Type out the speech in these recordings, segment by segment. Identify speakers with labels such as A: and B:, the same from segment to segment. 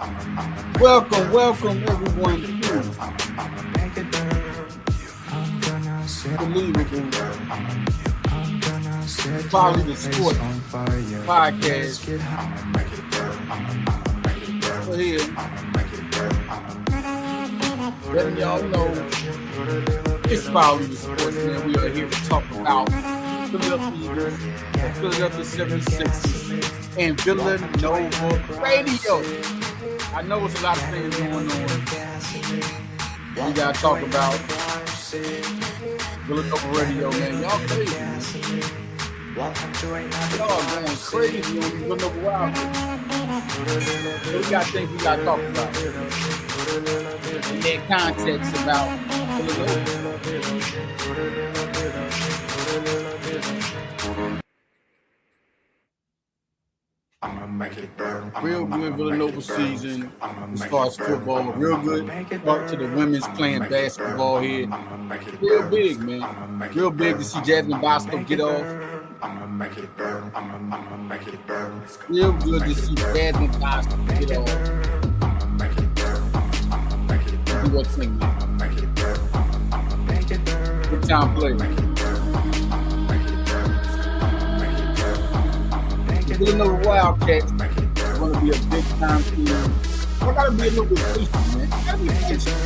A: Welcome everyone to Probably the Sport Podcast. We're here. Letting y'all know it's Probably the Sports, man. We are here to talk about Philadelphia 76ers and Villanova Radio. I know it's a lot of things going on. We gotta talk about Villanova Radio, man. Y'all crazy. Y'all going crazy on Villanova Wild. So we got things we gotta talk about. In that context about Villanova. Real good Villanova season as far as football. Real good start to the women's playing basketball here. Real big, man. Real big to see Jasmine Bascoe get off. Real good to see Jasmine Bascoe get off. See what's in there. Good time play. Villanova Wildcats are going to be a big time team. I gotta be a little bit patient, man. Gotta be patient.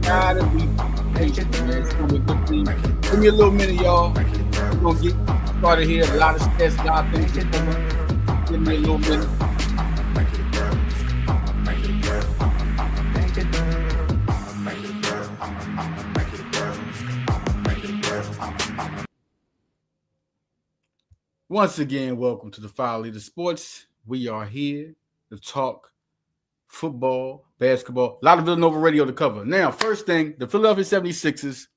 A: Gotta be patient, man. It's gonna be a good team. Give me a little minute, y'all. We're gonna get started here. A lot of stress, a lot of things to come up. Give me a little minute. Once again, welcome to the File Leader Sports. We are here to talk football, basketball, a lot of Villanova radio to cover. Now, first thing, the Philadelphia 76ers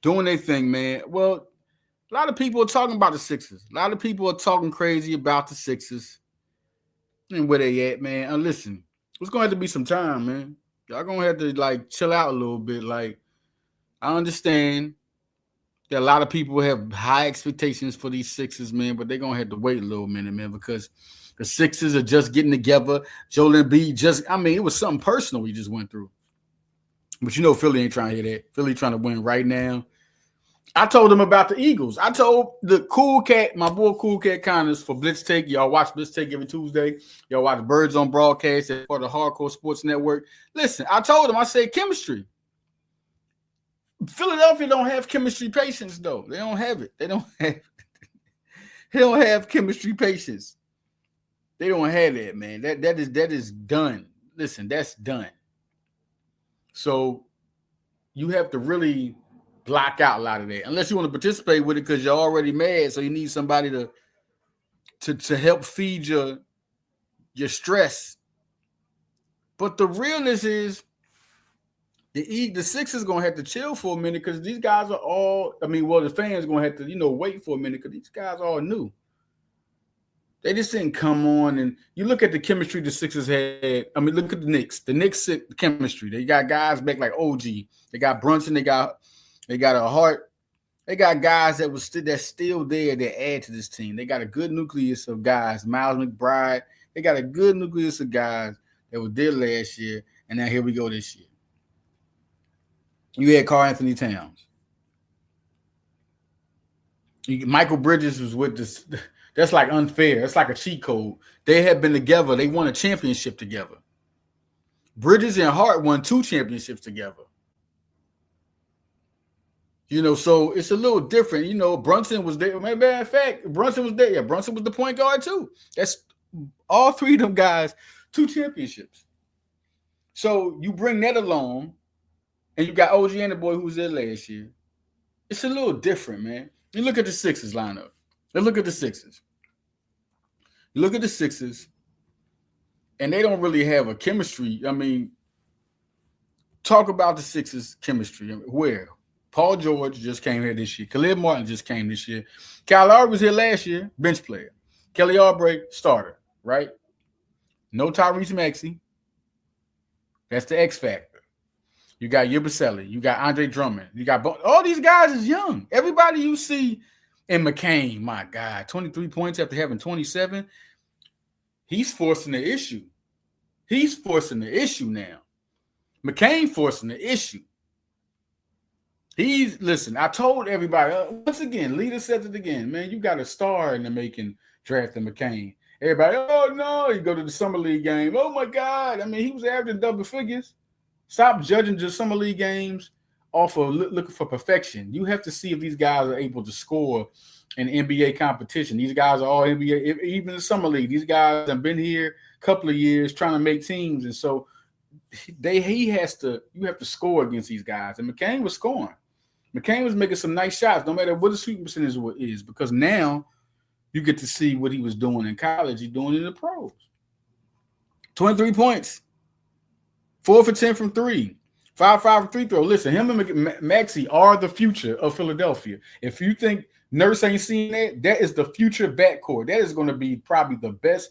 A: doing their thing, man. Well, a lot of people are talking about the Sixers. A lot of people are talking crazy about the Sixers and where they at, man. And listen, it's going to have to be some time, man. Y'all going to have to, chill out a little bit. I understand that a lot of people have high expectations for these Sixers, man, but they're going to have to wait a little minute, man, because the Sixers are just getting together. Joel Embiid it was something personal we just went through. But Philly ain't trying to hear that. Philly trying to win right now. I told them about the Eagles. I told the Cool Cat, my boy Cool Cat Connors for Blitz Take. Y'all watch Blitz Take every Tuesday. Y'all watch Birds on Broadcast for the Hardcore Sports Network. Listen, I told them, I said chemistry. Philadelphia don't have chemistry patience, though. They don't have it. They don't have chemistry patience. They don't have that, man. That is done. Listen, that's done. So you have to really block out a lot of that. Unless you want to participate with it because you're already mad, so you need somebody to help feed your stress. But the realness is the Sixers going to have to chill for a minute because these guys are all, the fans going to have to, wait for a minute because these guys are all new. They just didn't come on. And you look at the chemistry the Sixers had. Look at the Knicks. The Knicks chemistry. They got guys back like OG. They got Brunson. They got a Hart. They got guys that's still there that add to this team. They got a good nucleus of guys. Miles McBride. They got a good nucleus of guys that were there last year. And now here we go this year. You had Karl Anthony Towns. Michael Bridges was with this. That's unfair. It's like a cheat code. They had been together. They won a championship together. Bridges and Hart won 2 championships together. So it's a little different. Brunson was there. Matter of fact, Brunson was there. Yeah, Brunson was the point guard too. That's all 3 of them guys, 2 championships. So you bring that along, and you got OG and the boy who was there last year. It's a little different, man. You look at the Sixers lineup. Let's look at the Sixers. You look at the Sixers, and they don't really have a chemistry. Talk about the Sixers chemistry. Where? Paul George just came here this year. Khalid Martin just came this year. Kyle Lowry was here last year, bench player. Kelly Oubre, starter, right? No Tyrese Maxey. That's the X factor. You got Yabusele. You got Andre Drummond. You got all these guys is young. Everybody you see And McCain, my God, 23 points after having 27. He's forcing the issue. He's forcing the issue now. McCain forcing the issue. Listen, I told everybody, once again, leader said it again, man, you got a star in the making drafting McCain. Everybody, oh, no, you go to the summer league game. Oh, my God. I mean, he was averaging double figures. Stop judging just summer league games off of looking for perfection. You have to see if these guys are able to score in NBA competition. These guys are all NBA, even the summer league. These guys have been here a couple of years trying to make teams. And so you have to score against these guys. And McCain was scoring. McCain was making some nice shots, no matter what the shooting percentage is, because now you get to see what he was doing in college. He's doing it in the pros. 23 points, 4 for 10 from 3, 5 from free throw. Listen, him and Maxey are the future of Philadelphia. If you think Nurse ain't seen that, that is the future backcourt. That is going to be probably the best.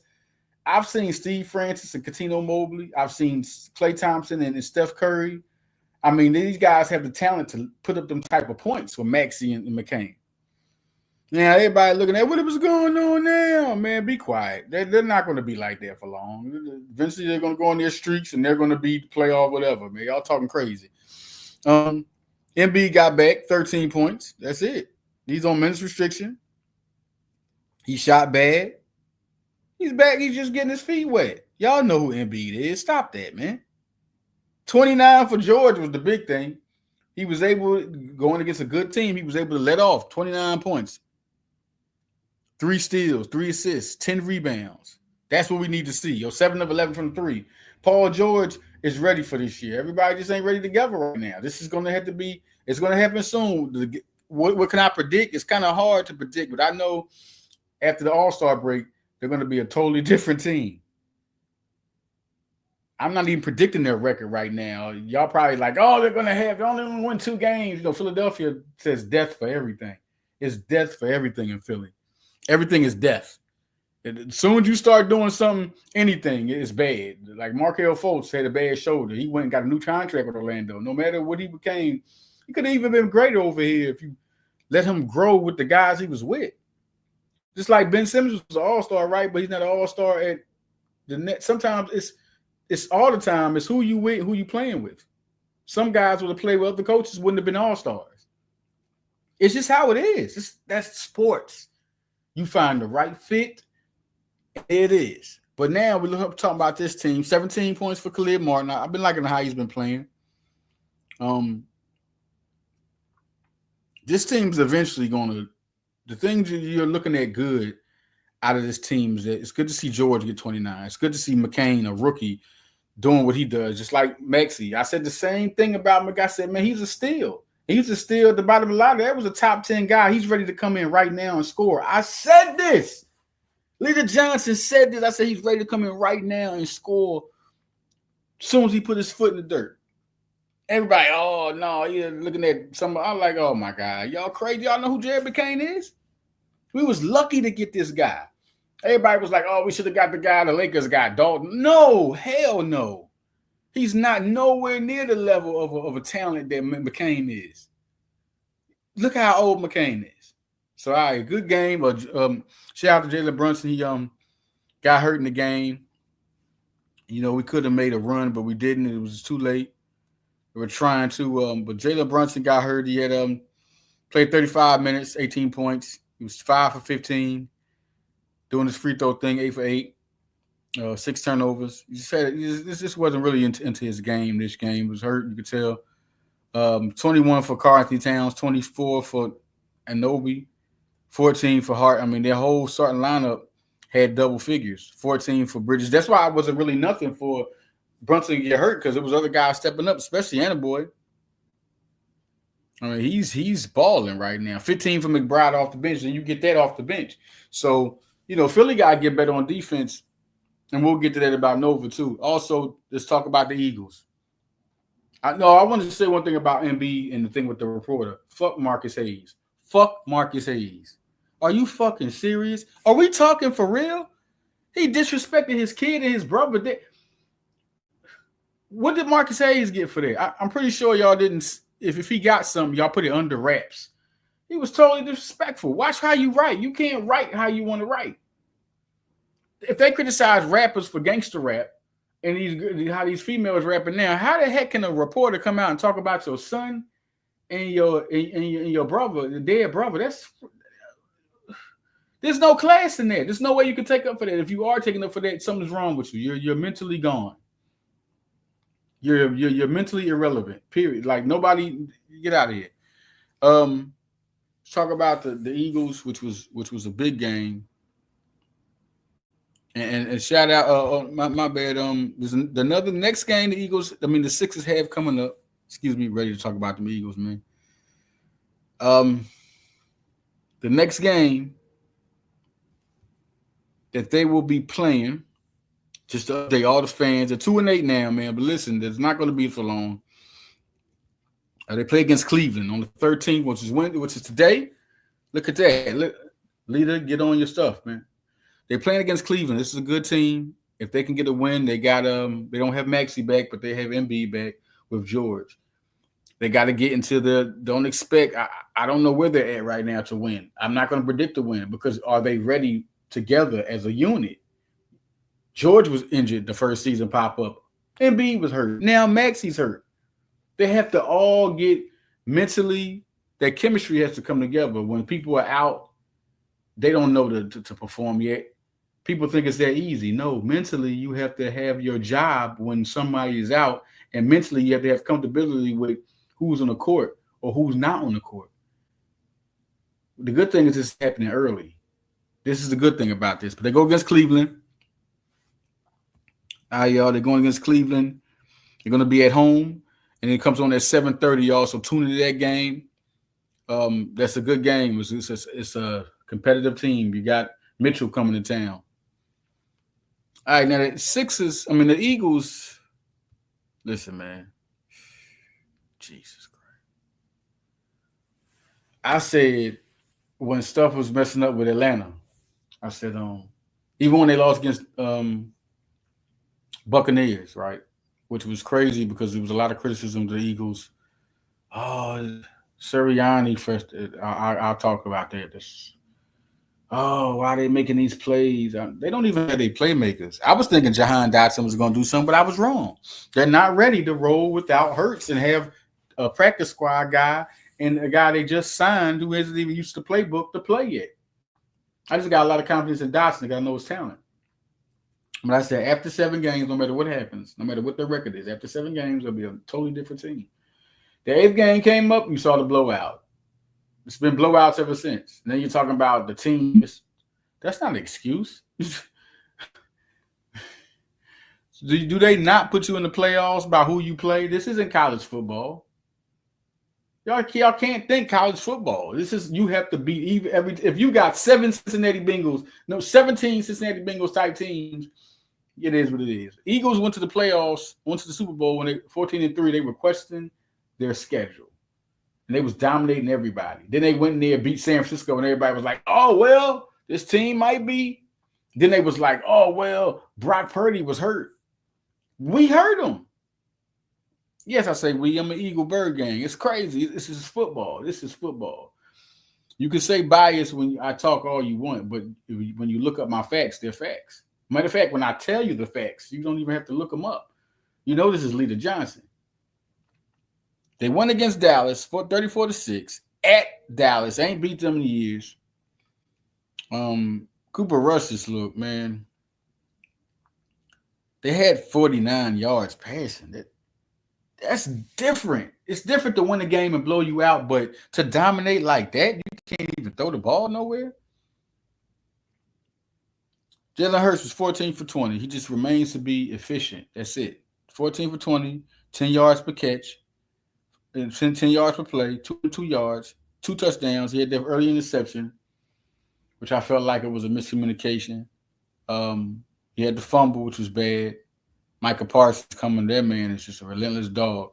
A: I've seen Steve Francis and Cuttino Mobley. I've seen Klay Thompson and Steph Curry. I mean, these guys have the talent to put up them type of points with Maxey and McCain. Now, everybody looking at what was going on now. Man, be quiet. They're not going to be like that for long. Eventually, they're going to go on their streaks, and they're going to be playoff whatever. Man, y'all talking crazy. Embiid got back 13 points. That's it. He's on minutes restriction. He shot bad. He's back. He's just getting his feet wet. Y'all know who Embiid is. Stop that, man. 29 for George was the big thing. He was able, going against a good team, he was able to let off 29 points, 3 steals, 3 assists, 10 rebounds. That's what we need to see. 7 of 11 from 3. Paul George is ready for this year. Everybody just ain't ready together right now. This is going to have to be, it's going to happen soon. What can I predict? It's kind of hard to predict, but I know after the All-Star break, they're going to be a totally different team. I'm not even predicting their record right now. Y'all probably like, oh, they're only going to win 2 games. Philadelphia says death for everything. It's death for everything in Philly. Everything is death. As soon as you start doing something, anything is bad. Like Markelle Fultz had a bad shoulder. He went and got a new contract with Orlando. No matter what he became, he could have even been greater over here if you let him grow with the guys he was with. Just like Ben Simmons was an all-star, right? But he's not an all-star at the net. Sometimes it's all the time. It's who you with, who you playing with. Some guys would have played with other coaches, wouldn't have been all-stars. It's just how it is. That's sports. You find the right fit, it is. But now we're talking about this team. 17 points for Khalid Martin. I've been liking how he's been playing. This team's eventually going to – the things you're looking at good out of this team is that it's good to see George get 29. It's good to see McCain, a rookie, doing what he does, just like Maxey. I said the same thing about McCain. I said, man, he's a steal. He's a steal at the bottom of the line. That was a top 10 guy. He's ready to come in right now and score. I said this. Leader Johnson said this. I said he's ready to come in right now and score as soon as he put his foot in the dirt. Everybody, oh, no, you're looking at somebody. I'm like, oh, my God. Y'all crazy. Y'all know who Jared McCain is? We was lucky to get this guy. Everybody was like, oh, we should have got the guy the Lakers got, Dalton. No, hell no. He's not nowhere near the level of a talent that McCain is. Look how old McCain is. So, all right, good game. Shout out to Jalen Brunson. He got hurt in the game. We could have made a run, but we didn't. It was too late. We were trying to, but Jalen Brunson got hurt. He had played 35 minutes, 18 points. He was 5 for 15, doing his free throw thing, 8 for 8, 6 turnovers. This just wasn't really into his game. This game he was hurt, you could tell. 21 for Karl Anthony Towns, 24 for Anunoby, 14 for Hart. I mean, their whole starting lineup had double figures, 14 for Bridges. That's why it wasn't really nothing for Brunson to get hurt, because it was other guys stepping up, especially Anunoby. I mean, he's balling right now. 15 for McBride off the bench, and you get that off the bench. So, Philly got to get better on defense, and we'll get to that about Nova too. Also, let's talk about the Eagles. I wanted to say one thing about Embiid and the thing with the reporter. Fuck Marcus Hayes. Fuck Marcus Hayes. Are you fucking serious? Are we talking for real? He disrespected his kid and his brother. What did Marcus Hayes get for that? I'm pretty sure y'all didn't. If he got something, y'all put it under wraps. He was totally disrespectful. Watch how you write. You can't write how you want to write. If they criticize rappers for gangster rap and how these females rapping now, how the heck can a reporter come out and talk about your son and your brother, the dead brother? There's no class in there. There's no way you can take up for that. If you are taking up for that, something's wrong with you. You're mentally gone. You're mentally irrelevant. Period. Like nobody, get out of here. Let's talk about the Eagles, which was a big game. And shout out, my bad. There's another next game. The Sixers have coming up. Excuse me, ready to talk about the Eagles, man. The next game that they will be playing, just to update all the fans, they're 2-8 now, man. But listen, it's not going to be for long. They play against Cleveland on the 13th, which is today. Look at that. Leader, get on your stuff, man. They're playing against Cleveland. This is a good team. If they can get a win, they got they don't have Maxey back, but they have Embiid back with George. They got to get into don't expect. I don't know where they're at right now to win. I'm not going to predict a win because are they ready together as a unit? George was injured the first season pop up. Embiid was hurt. Now Maxey's hurt. They have to all get mentally, that chemistry has to come together. When people are out, they don't know to perform yet. People think it's that easy. No, mentally, you have to have your job when somebody is out, and mentally, you have to have comfortability with who's on the court or who's not on the court. The good thing is it's happening early. This is the good thing about this. But they go against Cleveland. All right, y'all, they're going against Cleveland. They're going to be at home, and it comes on at 7:30, y'all, so tune into that game. That's a good game. It's a competitive team. You got Mitchell coming to town. All right, now the Eagles, listen, man. Jesus Christ. I said when stuff was messing up with Atlanta, I said, even when they lost against Buccaneers, right? Which was crazy because there was a lot of criticism of the Eagles. Oh, Sirianni first. I'll talk about that. Why are they making these plays? They don't even have their playmakers. I was thinking Jahan Dotson was going to do something, but I was wrong. They're not ready to roll without Hurts and have a practice squad guy and a guy they just signed who hasn't even used the playbook to play yet. I just got a lot of confidence in Dotson. I got to know his talent. But I said after 7 games, no matter what happens, no matter what their record is, after 7 games, it'll be a totally different team. The 8th game came up, you saw the blowout. It's been blowouts ever since. And then you're talking about the team. That's not an excuse. Do they not put you in the playoffs by who you play? This isn't college football. Y'all can't think college football. You have to beat if you got 17 Cincinnati Bengals type teams, it is what it is. Eagles went to the playoffs, went to the Super Bowl when they 14-3. They were questioning their schedule. And they was dominating everybody. Then they went in there, beat San Francisco, and everybody was like, oh, well, this team might be. Then they was like, oh, well, Brock Purdy was hurt. We hurt him. Yes, I say we. I'm an Eagle Bird gang. It's crazy. This is football. You can say bias when I talk all you want, but when you look up my facts, they're facts. Matter of fact, when I tell you the facts, you don't even have to look them up. You know this is Leader Johnson. They won against Dallas 34-6 at Dallas. Ain't beat them in years. Cooper Rush just look, man. They had 49 yards passing. That's different. It's different to win a game and blow you out, but to dominate like that, you can't even throw the ball nowhere. Jalen Hurts was 14 for 20. He just remains to be efficient. That's it. 14 for 20, 10 yards per catch. 10 yards per play, 2 yards, 2 touchdowns. He had that early interception, which I felt like it was a miscommunication. He had the fumble, which was bad. Micah Parsons coming there, man. It's just a relentless dog.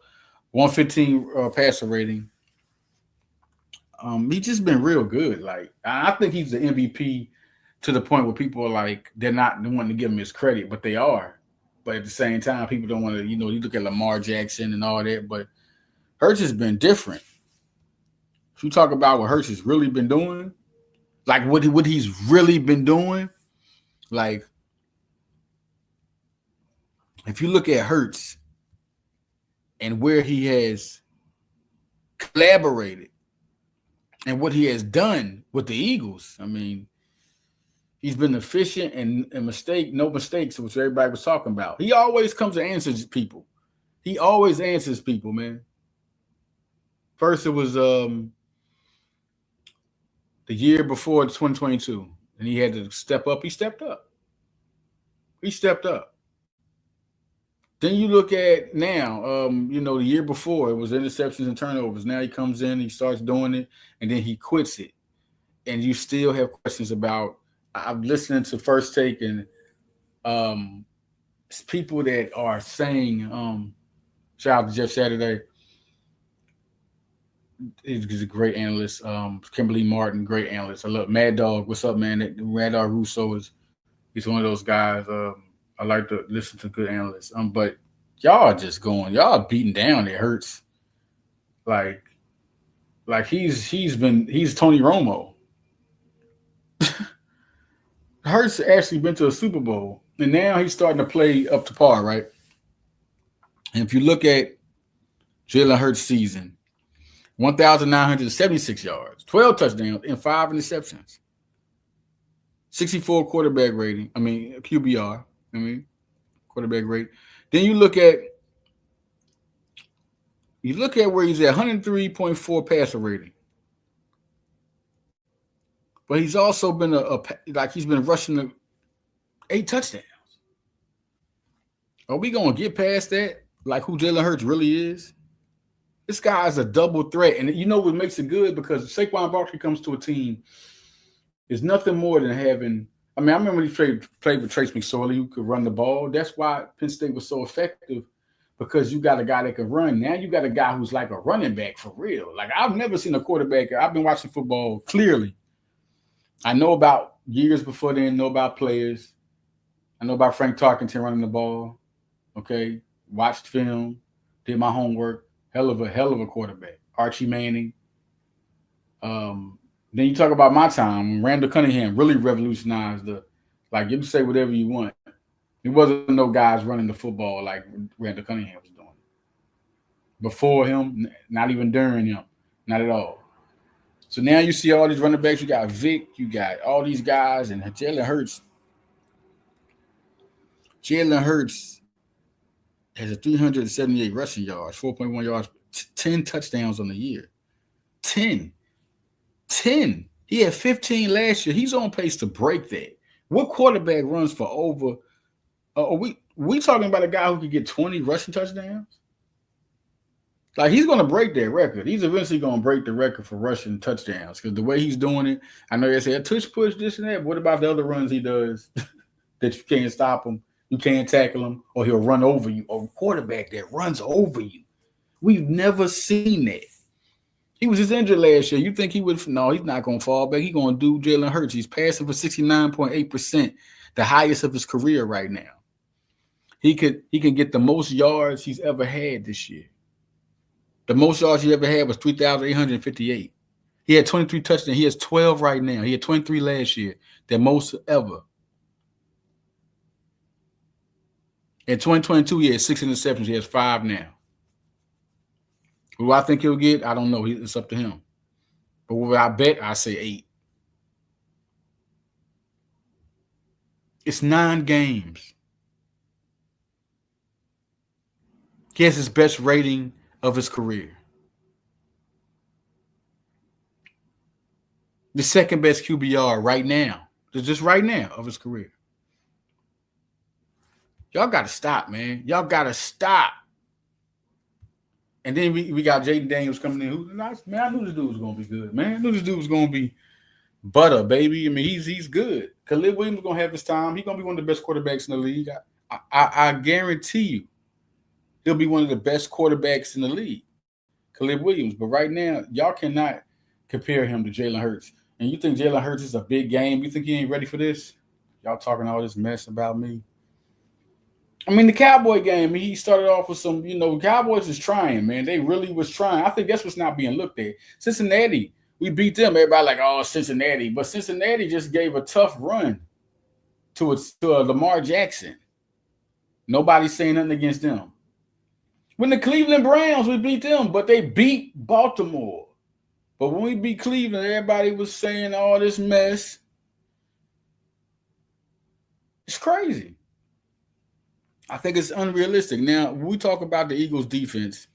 A: 115 passer rating. He's just been real good. Like, I think he's the MVP to the point where people are like, they're not wanting to give him his credit, but they are. But at the same time, people don't want to, you look at Lamar Jackson and all that, but Hurts has been different. If you talk about what Hurts has really been doing, like what he's really been doing, like if you look at Hurts and where he has collaborated and what he has done with the Eagles, I mean, he's been efficient and no mistakes, which everybody was talking about. He always comes and answers people. He always answers people, man. First, it was the year before 2022, and he had to step up. He stepped up. He stepped up. Then you look at now, the year before, it was interceptions and turnovers. Now he comes in, he starts doing it, and then he quits it. And you still have questions about, I'm listening to First Take and people that are saying, shout out to Jeff Saturday. He's a great analyst. Kimberly Martin, great analyst. I love Mad Dog. What's up, man? Mad Dog Russo he's one of those guys. I like to listen to good analysts. But y'all y'all beating down. It hurts. Like he's Tony Romo. Hurts actually been to a Super Bowl, and now he's starting to play up to par, right? And if you look at Jalen Hurts' season, 1,976 yards, 12 touchdowns, and 5 interceptions. 64 quarterback rating. QBR. Quarterback rate. Then you look at where he's at, 103.4 passer rating. But he's also been he's been rushing 8 touchdowns. Are we going to get past that? Like who Jalen Hurts really is? This guy's a double threat. And you know what makes it good? Because Saquon Barkley comes to a team, is nothing more than having – I remember when he played with Trace McSorley who could run the ball. That's why Penn State was so effective, because you got a guy that can run. Now you got a guy who's like a running back for real. Like I've never seen a quarterback – I've been watching football clearly. I know about years before then, know about players. I know about Frank Tarkenton running the ball. Okay, watched film, did my homework. Hell of a quarterback. Archie Manning. Then you talk about my time. Randall Cunningham really revolutionized you can say whatever you want. There wasn't no guys running the football like Randall Cunningham was doing. Before him, not even during him. Not at all. So now you see all these running backs. You got Vic. You got all these guys. And Jalen Hurts. Jalen Hurts has a 378 rushing yards, 4.1 yards, 10 touchdowns on the year. 10. He had 15 last year. He's on pace to break that. What quarterback runs for over we talking about a guy who could get 20 rushing touchdowns? Like he's going to break that record. He's eventually going to break the record for rushing touchdowns because the way he's doing it, I know they say a tush push, this and that. But what about the other runs he does that you can't stop him? You can't tackle him, or he'll run over you. Or a quarterback that runs over you. We've never seen that. He was just injured last year. You think he would? No, he's not going to fall back. He's going to do Jalen Hurts. He's passing for 69.8%, the highest of his career right now. He can get the most yards he's ever had this year. The most yards he ever had was 3,858. He had 23 touchdowns. He has 12 right now. He had 23 last year, the most ever. In 2022, he had 6 interceptions. He has 5 now. Who I think he'll get, I don't know. It's up to him. But what I bet, I say 8. It's 9 games. He has his best rating of his career. The second best QBR right now. Just right now of his career. Y'all got to stop, man. Y'all got to stop. And then we got Jayden Daniels coming in. Man, I knew this dude was going to be good, man. I knew this dude was going to be butter, baby. I mean, he's good. Khalid Williams is going to have his time. He's going to be one of the best quarterbacks in the league. I guarantee you he'll be one of the best quarterbacks in the league, Khalid Williams. But right now, y'all cannot compare him to Jalen Hurts. And you think Jalen Hurts is a big game? You think he ain't ready for this? Y'all talking all this mess about me? I mean, the Cowboy game, he started off with some, Cowboys was trying, man. They really was trying. I think that's what's not being looked at. Cincinnati, we beat them. Everybody like, oh, Cincinnati. But Cincinnati just gave a tough run to Lamar Jackson. Nobody's saying nothing against them. When the Cleveland Browns, we beat them, but they beat Baltimore. But when we beat Cleveland, everybody was saying all this mess. It's crazy. I think it's unrealistic. Now, when we talk about the Eagles defense,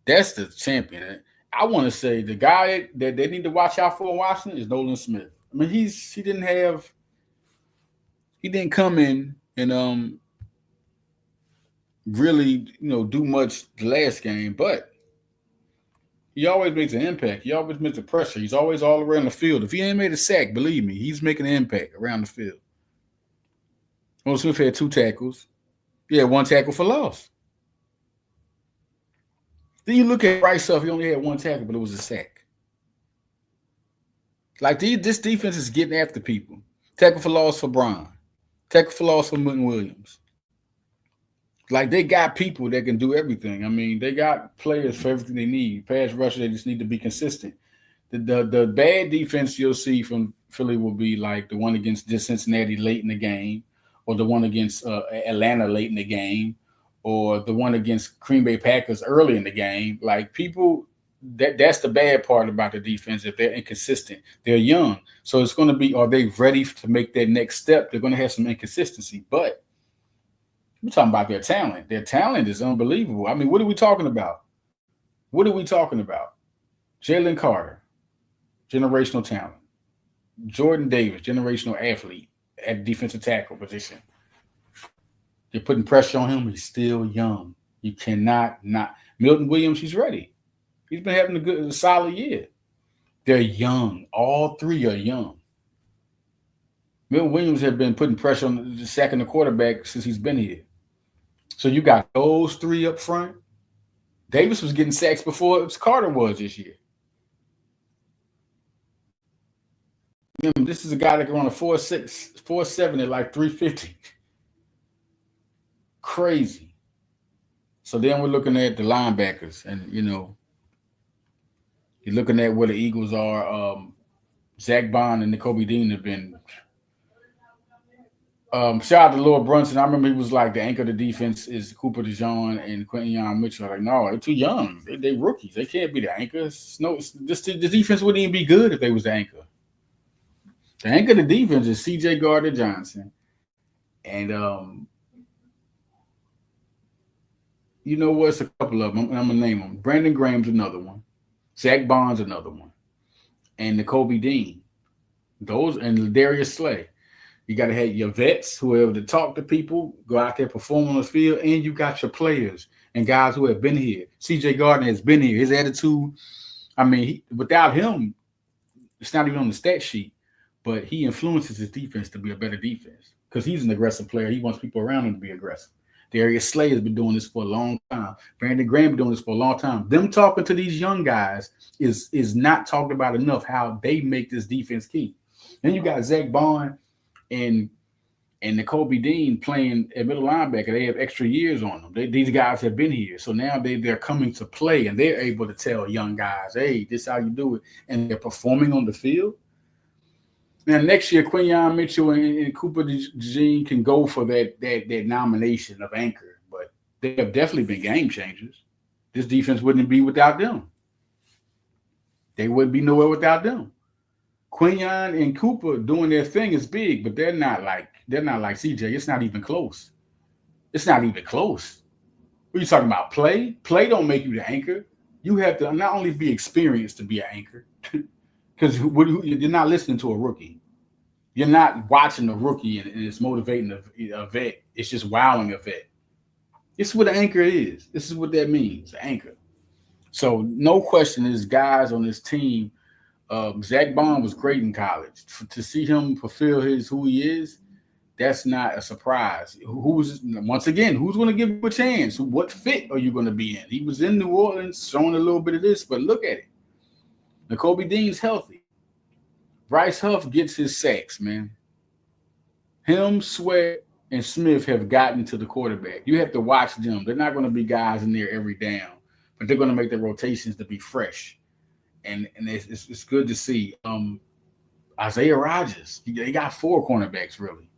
A: that's the champion. I want to say the guy that they need to watch out for in Washington is Nolan Smith. I mean, he didn't come in and really, do much the last game, but he always makes an impact. He always makes the pressure. He's always all around the field. If he ain't made a sack, believe me, he's making an impact around the field. Nolan Smith had 2 tackles. He had 1 tackle for loss. Then you look at Bryce Huff, he only had 1 tackle, but it was a sack. Like this defense is getting after people. Tackle for loss for Braun. Tackle for loss for Milton Williams. Like they got people that can do everything. I mean, they got players for everything they need. Pass rusher, they just need to be consistent. The bad defense you'll see from Philly will be like the one against Cincinnati late in the game, or the one against Atlanta late in the game, or the one against Green Bay Packers early in the game. Like people, that's the bad part about the defense. If they're inconsistent, they're young. So it's going to be, are they ready to make that next step? They're going to have some inconsistency. But we're talking about their talent. Their talent is unbelievable. I mean, what are we talking about? Jalen Carter, generational talent. Jordan Davis, generational athlete at defensive tackle position. They're putting pressure on him. He's still young. You cannot not. Milton Williams, he's ready. He's been having a solid year. They're young. All 3 are young. Milton Williams has been putting pressure on the sacking the quarterback since he's been here. So you got those 3 up front. Davis was getting sacks before Carter was this year. This is a guy that can run a 4.6, 4.7 at like 350. Crazy. So then we're looking at the linebackers, and you're looking at where the Eagles are. Zach Bond and Nakobe Dean have been. Shout out to Lord Brunson. I remember he was like, the anchor of the defense is Cooper DeJean and Quinton Mitchell. Like, no, they're too young. They rookies. They can't be the anchors. No, the defense wouldn't even be good if they was the anchor. The anchor of the defense is C.J. Gardner-Johnson. And you know what's a couple of them. I'm going to name them. Brandon Graham's another one. Zach Bond's another one. And Nakobe Dean. Those, and Darius Slay. You got to have your vets who are able to talk to people, go out there, perform on the field, and you got your players and guys who have been here. C.J. Gardner has been here. His attitude, I mean, without him, it's not even on the stat sheet, but he influences his defense to be a better defense because he's an aggressive player. He wants people around him to be aggressive. Darius Slay has been doing this for a long time. Brandon Graham been doing this for a long time. Them talking to these young guys is not talked about enough, how they make this defense key. Then you got Zach Bond and Nakobe Dean playing at middle linebacker. They have extra years on them. These guys have been here. So now they're coming to play, and they're able to tell young guys, hey, this is how you do it. And they're performing on the field. Now, next year, Quinton Mitchell and Cooper DeJean can go for that nomination of anchor, but they have definitely been game changers. This defense wouldn't be without them. They wouldn't be nowhere without them. Quinton and Cooper doing their thing is big, but they're not like CJ. It's not even close. It's not even close. What are you talking about? Play? Play don't make you the anchor. You have to not only be experienced to be an anchor, because you're not listening to a rookie. You're not watching a rookie and it's motivating a vet. It's just wowing a vet. This is what an anchor is. This is what that means, an anchor. So no question, there's guys on this team. Zach Bond was great in college. To see him fulfill who he is, that's not a surprise. Who's going to give you a chance? What fit are you going to be in? He was in New Orleans, showing a little bit of this, but look at it. Nakobe Dean's healthy. Bryce Huff gets his sacks, man. Him, Sweat, and Smith have gotten to the quarterback. You have to watch them. They're not going to be guys in there every down, but they're going to make their rotations to be fresh. And it's good to see. Isaiah Rodgers, they got 4 cornerbacks really.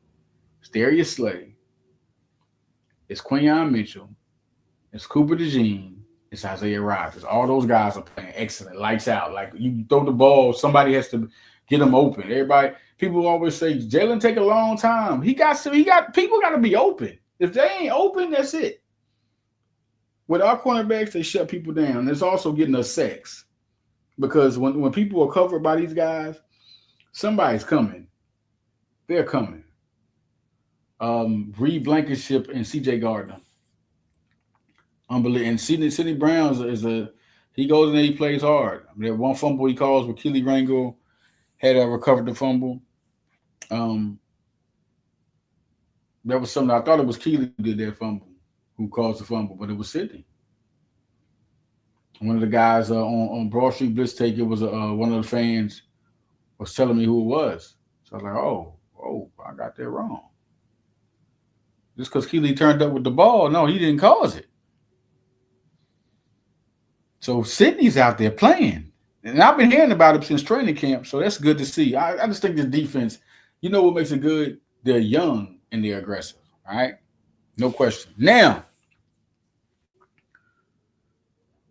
A: It's Darius Slay, it's Quinyon Mitchell, it's Cooper DeJean, it's Isaiah Rodgers. All those guys are playing excellent, lights out. Like you throw the ball, somebody has to get them open. Everybody, people always say Jalen take a long time. He got people got to be open. If they ain't open, that's it. With our cornerbacks, they shut people down. It's also getting us sacks because when people are covered by these guys, somebody's coming. They're coming. Reed Blankenship and C.J. Gardner. Unbelievable. And Sidney Brown he goes in there, he plays hard. I mean, that one fumble he calls with Keely Rangel had recovered the fumble. That was something I thought it was Keely who did that fumble, who caused the fumble, but it was Sidney. One of the guys on Broad Street Blitz Take, it was one of the fans was telling me who it was. So I was like, oh, I got that wrong. Just because Keely turned up with the ball, no, he didn't cause it. So Sidney's out there playing. And I've been hearing about him since training camp, so that's good to see. I just think the defense, you know what makes it good? They're young and they're aggressive, all right? No question. Now,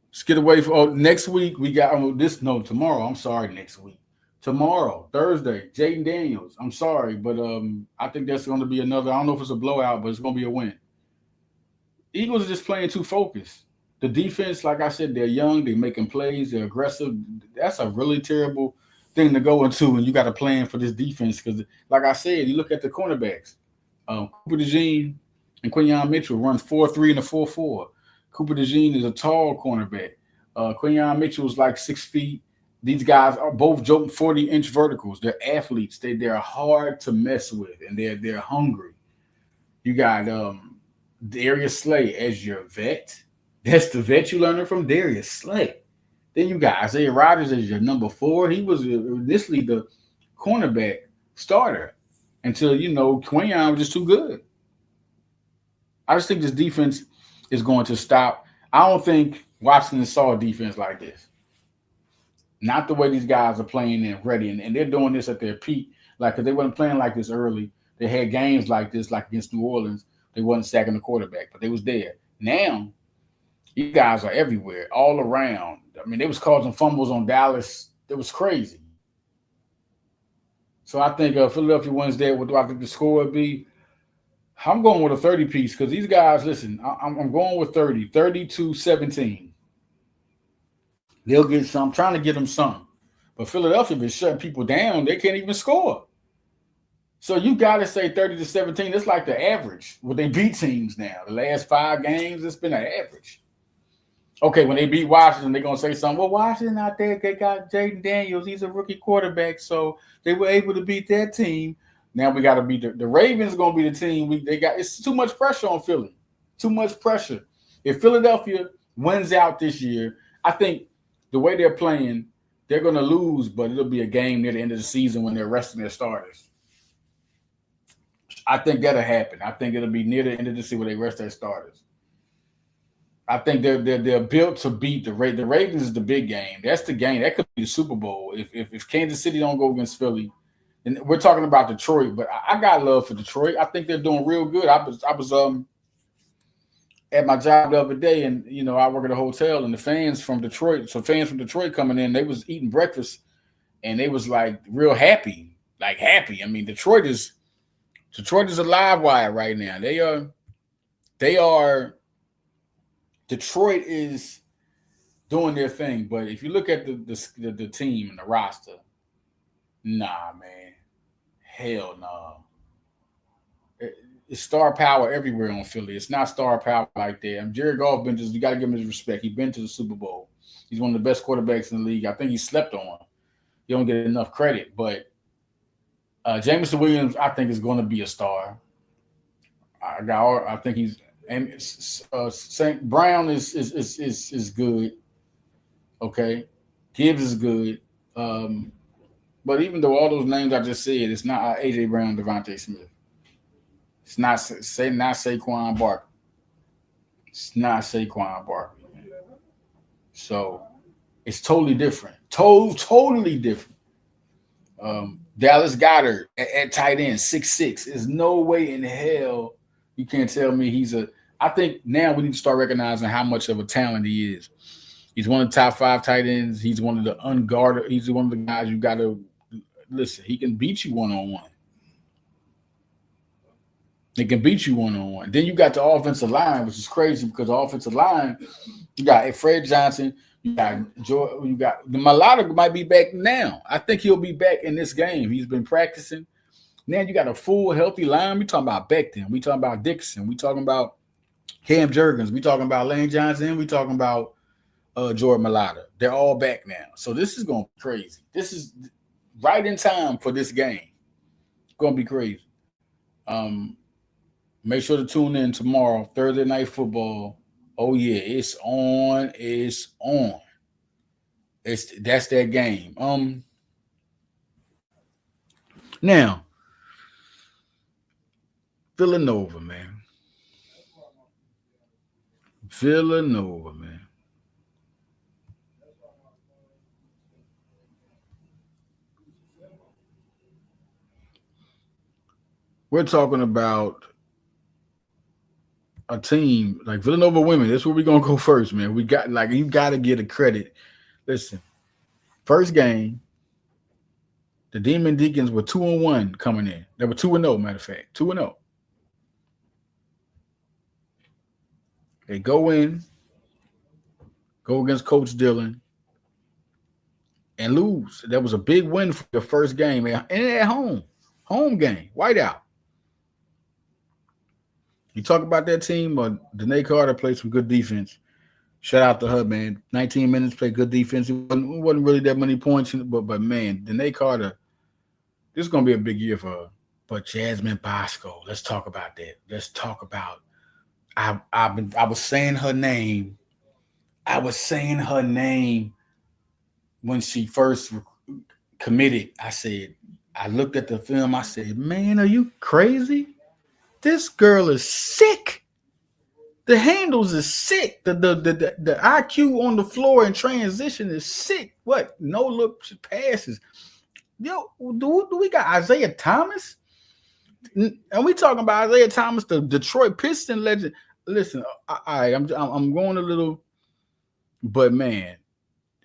A: let's get away from next week. We got tomorrow. I'm sorry, next week. Tomorrow, Thursday, Jayden Daniels. I'm sorry, but I think that's going to be another. I don't know if it's a blowout, but it's going to be a win. Eagles are just playing too focused. The defense, like I said, they're young. They're making plays. They're aggressive. That's a really terrible thing to go into, and you got a plan for this defense because, like I said, you look at the cornerbacks. Cooper DeJean and Quinyon Mitchell run 4.3 and a 4.4. Cooper DeJean is a tall cornerback. Quinyon Mitchell is like 6 feet. These guys are both jumping 40-inch verticals. They're athletes. They're hard to mess with, and they're hungry. You got Darius Slay as your vet. That's the vet you learning from, Darius Slay. Then you got Isaiah Rodgers as your number 4. He was initially the cornerback starter until, Quinyon was just too good. I just think this defense is going to stop. I don't think Washington saw a defense like this. Not the way these guys are playing and ready. And they're doing this at their peak. Like, because they weren't playing like this early. They had games like this, like against New Orleans. They wasn't sacking the quarterback, but they was there. Now, you guys are everywhere, all around. I mean, they was causing fumbles on Dallas. It was crazy. So I think Philadelphia wins there. What do I think the score would be? I'm going with a 30-piece because these guys, listen, I'm going with 30-17. They'll get some. I'm trying to get them some. But Philadelphia been shutting people down. They can't even score. So you got to say 30-17. It's like the average. Well, they beat teams now. The last 5 games, it's been an average. Okay, when they beat Washington, they're going to say something. Well, Washington out there, they got Jayden Daniels. He's a rookie quarterback, so they were able to beat that team. Now we got to beat the Ravens. Going to be the team. It's too much pressure on Philly. Too much pressure. If Philadelphia wins out this year, I think the way they're playing, they're going to lose, but it'll be a game near the end of the season when they're resting their starters. I think that'll happen. I think it'll be near the end of the season where they rest their starters. I think they're built to beat the Ravens. The Ravens is the big game. That's the game. That could be the Super Bowl. If Kansas City don't go against Philly, and we're talking about Detroit, but I got love for Detroit. I think they're doing real good. I was at my job the other day, and I work at a hotel, and the fans from Detroit coming in, they was eating breakfast, and they was like real happy, I mean, Detroit is a live wire right now. Detroit is doing their thing, but if you look at the team and the roster, nah, man, hell no. It's star power everywhere on Philly. It's not star power like that. Jared Goff you got to give him his respect. He's been to the Super Bowl. He's one of the best quarterbacks in the league. I think he slept on. You don't get enough credit, but Jameson Williams, I think, is going to be a star. I think he's and St. Brown is good. Okay, Gibbs is good. But even though all those names I just said, it's not AJ Brown, Devontae Smith. It's not Saquon Barkley. It's not Saquon Barkley. So it's totally different. Totally different. Dallas Goedert at tight end, 6'6". There's no way in hell you can't tell me he's a. I think now we need to start recognizing how much of a talent he is. He's one of the top 5 tight ends. He's one of the unguarded. He's one of the guys you got to listen. He can beat you one-on-one. They can beat you one-on-one. Then you got the offensive line, which is crazy because the offensive line, you got Fred Johnson, you got the Mulatto might be back now. I think he'll be back in this game. He's been practicing. Now you got a full, healthy line. We talking about Becton. We talking about Dixon. We talking about Cam Jurgens. We talking about Lane Johnson. We talking about Jordan Mulatto. They're all back now. So this is going to be crazy. This is right in time for this game. It's going to be crazy. Make sure to tune in tomorrow, Thursday Night Football. Oh, yeah, it's on. It's on. That's that game. Now, Villanova, man. Villanova, man. We're talking about a team like Villanova women. That's where we're gonna go first, man. We got you gotta get a credit. Listen, first game, the Demon Deacons were 2-1 coming in. They were 2-0, matter of fact, 2-0. They go against Coach Dillon, and lose. That was a big win for the first game, and at home game, whiteout. You talk about that team, Danae Carter played some good defense. Shout out to her, man. 19 minutes, played good defense. It wasn't really that many points, but man, Danae Carter, this is going to be a big year for her. But Jasmine Bascoe, let's talk about that. Let's talk about I was saying her name. I was saying her name when she first committed. I looked at the film. I said, man, are you crazy? This girl is sick. The handles is sick. The IQ on the floor in transition is sick. What? No look passes. Yo, do we got Isaiah Thomas? And we talking about Isaiah Thomas, the Detroit Piston legend. Listen, I'm going a little, but man,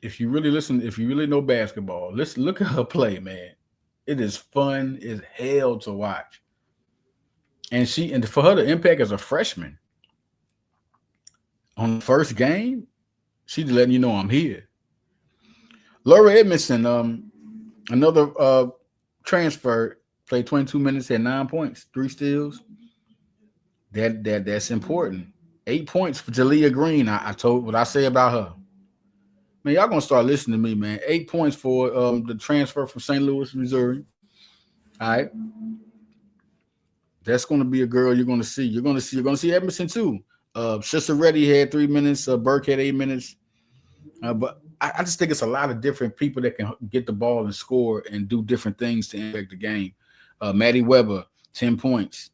A: if you really know basketball, look at her play, man. It is fun as hell to watch. And for her to impact as a freshman on the first game, she's letting you know I'm here. Laura Edmondson, another transfer, played 22 minutes, had 9 points, 3 steals. That's important. 8 points for Jalea Green. I told what I say about her. Man, y'all gonna start listening to me, man. 8 points for the transfer from St. Louis, Missouri. All right. That's going to be a girl you're going to see. You're going to see Edmondson too. Sister Reddy had 3 minutes. Burke had 8 minutes. But I just think it's a lot of different people that can get the ball and score and do different things to impact the game. Maddie Weber, 10 points.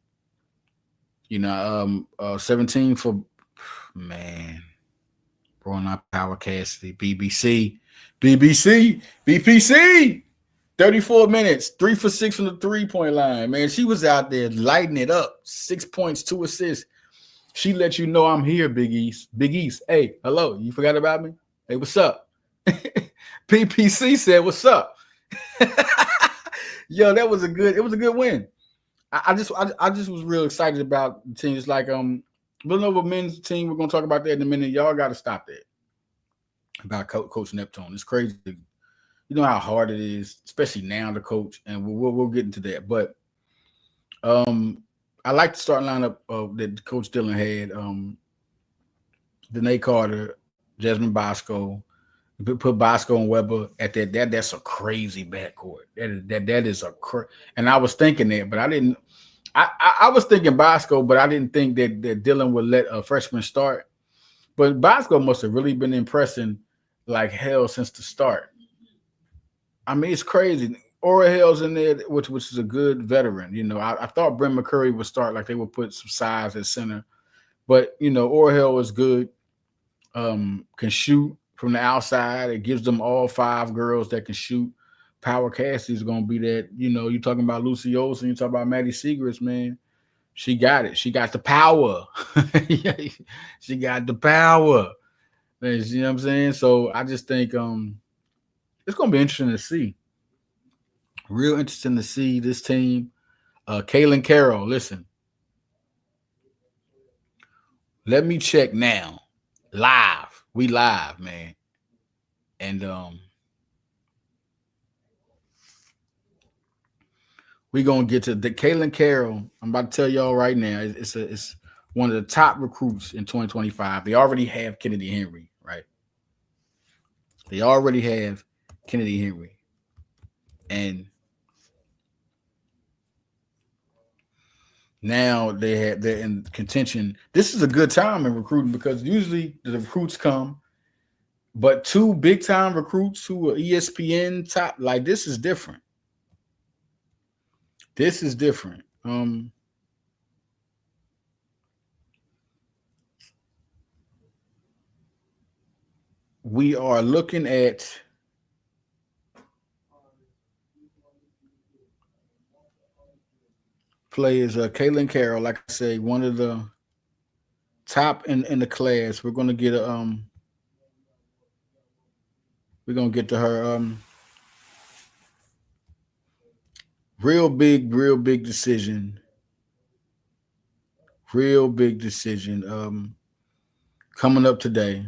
A: 17 for man. Brona Power Cassidy, BBC. 34 minutes, 3 for 6 from the 3-point line. Man, she was out there lighting it up. 6 points, 2 assists. She let you know I'm here, Big East. Big East. Hey, hello. You forgot about me? Hey, what's up? PPC said, what's up? Yo, it was a good win. I just was real excited about the team. It's like Villanova men's team. We're gonna talk about that in a minute. Y'all got to stop that about Coach Neptune. It's crazy. You know how hard it is, especially now to coach, and we'll get into that. But I like the starting lineup that Coach Dillon had. Danae Carter, Jasmine Bascoe. Put Bascoe and Weber at that. That's a crazy backcourt. That is a and I was thinking that, but I didn't. I was thinking Bascoe, but I didn't think that Dillon would let a freshman start. But Bascoe must have really been impressing like hell since the start. I mean, it's crazy. Orahell's in there, which is a good veteran. You know, I thought Brent McCurry would start, like they would put some size at center, but you know, Orahell is good. Can shoot from the outside. It gives them all 5 girls that can shoot. Power Cassidy is going to be that. You know, you talking about Lucy Olsen, you talking about Maddie Segrist, man. She got it. She got the power. She got the power. Man, you know what I'm saying? So I just think it's going to be interesting to see. Real interesting to see this team. Kaylin Carroll, listen. Let me check now. Live. We live, man. And we're gonna get to the Kaylin Carroll. I'm about to tell y'all right now. It's one of the top recruits in 2025. They already have Kennedy Henry, right? They already have Kennedy Henry. And now they're in contention. This is a good time in recruiting because usually the recruits come, but 2 big time recruits who are ESPN top, like this is different. This is different. We are looking at players. Kaylin Carroll, like I say, one of the top in the class. We're gonna get a we're gonna get to her real big decision. Real big decision coming up today.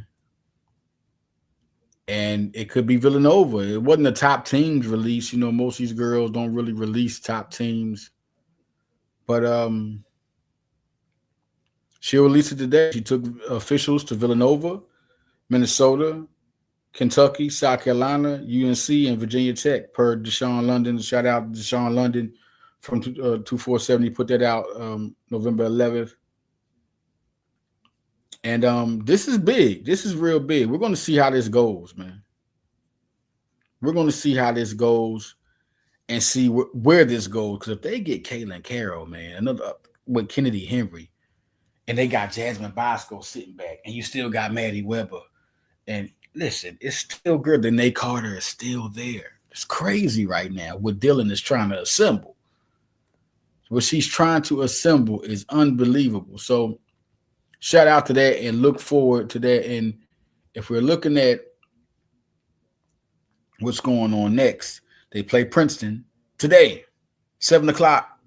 A: And it could be Villanova. It wasn't a top teams release. You know, most of these girls don't really release top teams. But she'll release it today. She took officials to Villanova, Minnesota, Kentucky, South Carolina, UNC, and Virginia Tech per Deshaun London. Shout out to Deshaun London from 247. He put that out November 11th. And this is big. This is real big. We're going to see how this goes, man. We're going to see how this goes and see where this goes. Because if they get Kaylin Carroll, man, another with Kennedy Henry, and they got Jasmine Bascoe sitting back, and you still got Maddie Weber. And listen, it's still good that Nate Carter is still there. It's crazy right now what Dylan is trying to assemble. What she's trying to assemble is unbelievable. So shout out to that and look forward to that. And if we're looking at what's going on next, they play Princeton today, 7 o'clock.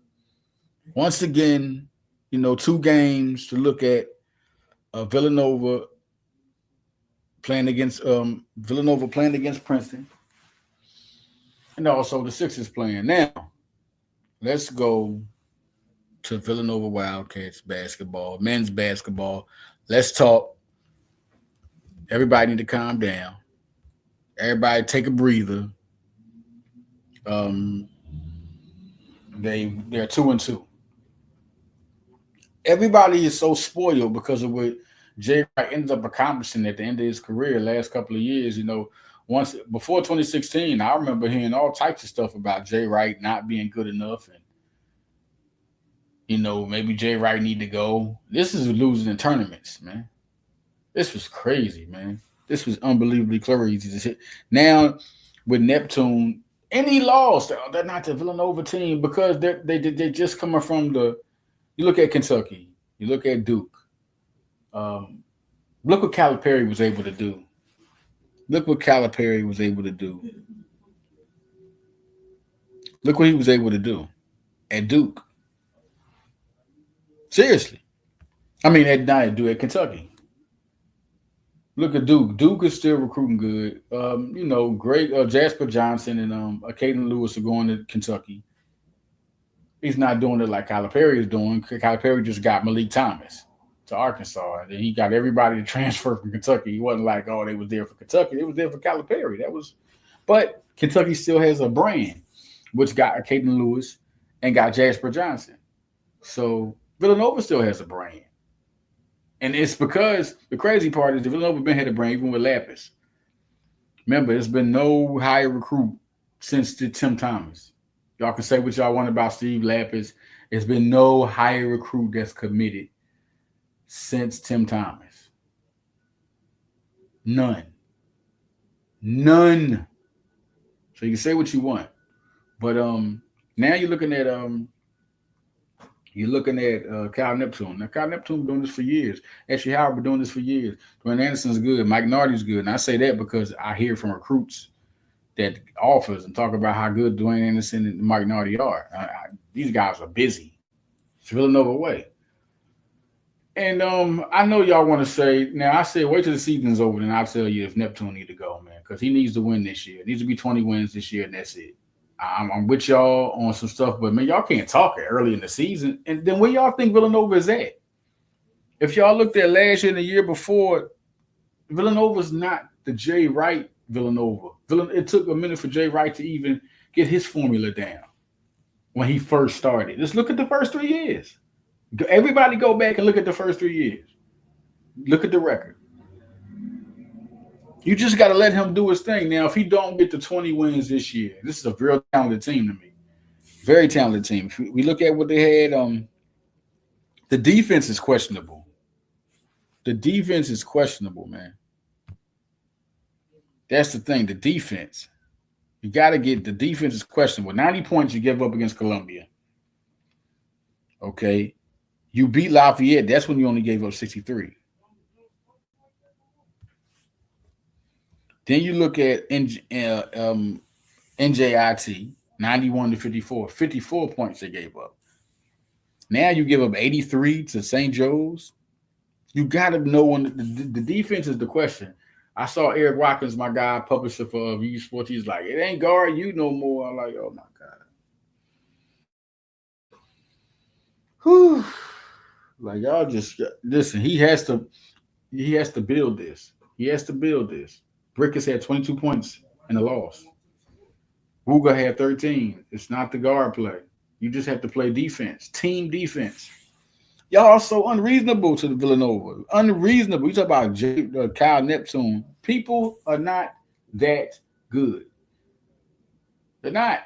A: Once again, you know, 2 games to look at. Villanova playing against Princeton. And also the Sixers playing. Now, let's go to Villanova Wildcats basketball, men's basketball. Let's talk. Everybody need to calm down. Everybody take a breather. They're 2-2. Everybody is so spoiled because of what Jay Wright ended up accomplishing at the end of his career last couple of years. You know, once before 2016, I remember hearing all types of stuff about Jay Wright not being good enough, and you know, maybe Jay Wright need to go. This is losing in tournaments, man. This was crazy, man. This was unbelievably crazy. Now with Neptune, and he lost. They're not the Villanova team because they just coming from the. You look at Kentucky. You look at Duke. Look what Calipari was able to do. Look what Calipari was able to do. Look what he was able to do at Duke. Seriously. I mean, at Kentucky. Look at Duke. Duke is still recruiting good. You know, great. Jasper Johnson and Caden Lewis are going to Kentucky. He's not doing it like Calipari is doing. Calipari just got Malik Thomas to Arkansas, and he got everybody to transfer from Kentucky. He wasn't like, oh, they was there for Kentucky. They was there for Calipari. But Kentucky still has a brand, which got Caden Lewis and got Jasper Johnson. So Villanova still has a brand. And it's because the crazy part is the Villanova been had a brand even with Lapis. Remember, there's been no higher recruit since the Tim Thomas. Y'all can say what y'all want about Steve Lapis. There's been no higher recruit that's committed since Tim Thomas. None. So you can say what you want, but now you're looking at Cal Neptune. Now Cal Neptune been doing this for years. Actually, Howard been doing this for years. Dwayne Anderson's good. Mike Nardi's good, and I say that because I hear from recruits that offers and talk about how good Dwayne Anderson and Mike Nardi are. These guys are busy. It's Villanova way. And I know y'all want to say, now I say wait till the season's over, and I'll tell you if Neptune need to go, man, because he needs to win this year. It needs to be 20 wins this year, and that's it. I'm with y'all on some stuff, but man, y'all can't talk it early in the season. And then where y'all think Villanova is at? If y'all looked at last year and the year before, Villanova's not the Jay Wright Villanova. It took a minute for Jay Wright to even get his formula down when he first started. Just look at the first 3 years. Everybody go back and look at the first 3 years. Look at the record. You just got to let him do his thing. Now, if he don't get to 20 wins this year, this is a real talented team to me. Very talented team. If we look at what they had, the defense is questionable. The defense is questionable, man. That's the thing, the defense. You got to get – the defense is questionable. 90 points you give up against Columbia. Okay. You beat Lafayette. That's when you only gave up 63. Then you look at NJ A&T, 91 to 54. 54 points they gave up. Now you give up 83 to St. Joe's. You got to know when the defense is the question. I saw Eric Watkins, my guy, publisher for VU Sports. He's like, it ain't guard you no more. I'm like, oh, my God. Whew. Like, y'all just listen. He has to build this. He has to build this. Brickers had 22 points in the loss. Wooga had 13. It's not the guard play. You just have to play defense, team defense. Y'all are so unreasonable to the Villanova. Unreasonable. You talk about Kyle Neptune. People are not that good. They're not.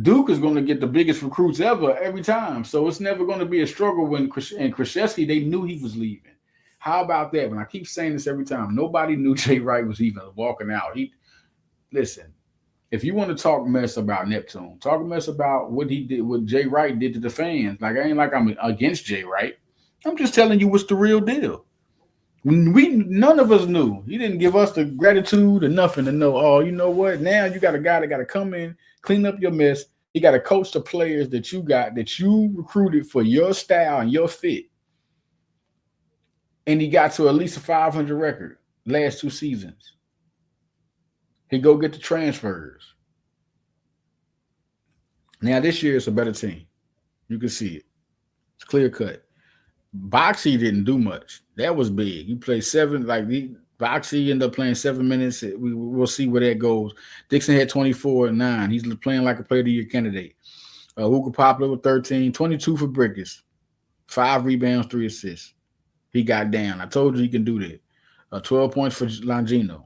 A: Duke is going to get the biggest recruits ever every time. So it's never going to be a struggle when Krzyzewski, they knew he was leaving. How about that? When I keep saying this every time, nobody knew Jay Wright was even walking out. Listen, if you want to talk mess about Neptune, talk mess about what he did, what Jay Wright did to the fans. Like, I ain't like I'm against Jay Wright. I'm just telling you what's the real deal. None of us knew. He didn't give us the gratitude or nothing to know, oh, you know what? Now you got a guy that got to come in, clean up your mess. He got to coach the players that you got, that you recruited for your style and your fit. And he got to at least a 500 record last 2 seasons. He go get the transfers. Now this year it's a better team. You can see it. It's clear cut. Boxy didn't do much. That was big. He played 7, Boxy ended up playing 7 minutes. We'll see where that goes. Dixon had 24 and 9. He's playing like a player of the year candidate. Hooker Poplar with 13, 22 for Brickers, 5 rebounds, 3 assists. He got down. I told you he can do that. 12 points for Longino,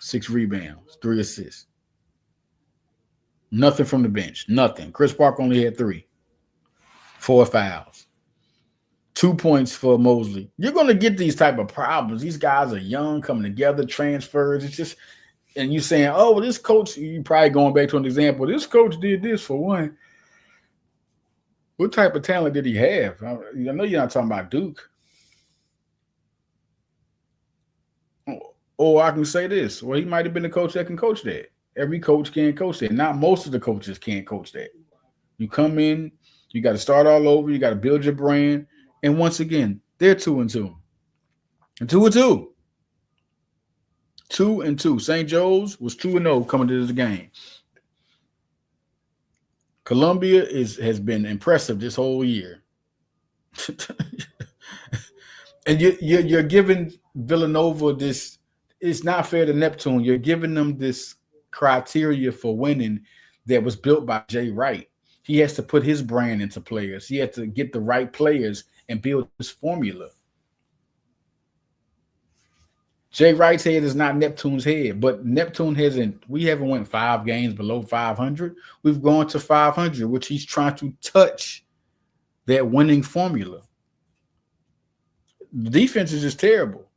A: 6 rebounds, 3 assists. Nothing from the bench. Nothing. Chris Park only had 3. 4 fouls. 2 points for Mosley. You're going to get these type of problems. These guys are young, coming together, transfers. It's just, and you saying, oh, well, this coach, you probably going back to an example. This coach did this for one. What type of talent did he have? I know you're not talking about Duke. Or I can say this. Well, he might have been the coach that can coach that. Every coach can't coach that. Not most of the coaches can't coach that. You come in, you got to start all over. You got to build your brand. And once again, they're 2-2. And 2-2. 2-2. St. Joe's was 2-0 coming to this game. Columbia has been impressive this whole year. And you're giving Villanova this. It's not fair to Neptune. You're giving them this criteria for winning that was built by Jay Wright. He has to put his brand into players. He has to get the right players and build his formula. Jay Wright's head is not Neptune's head, but Neptune hasn't. We haven't went 5 games below 500. We've gone to 500, which he's trying to touch that winning formula. The defense is just terrible.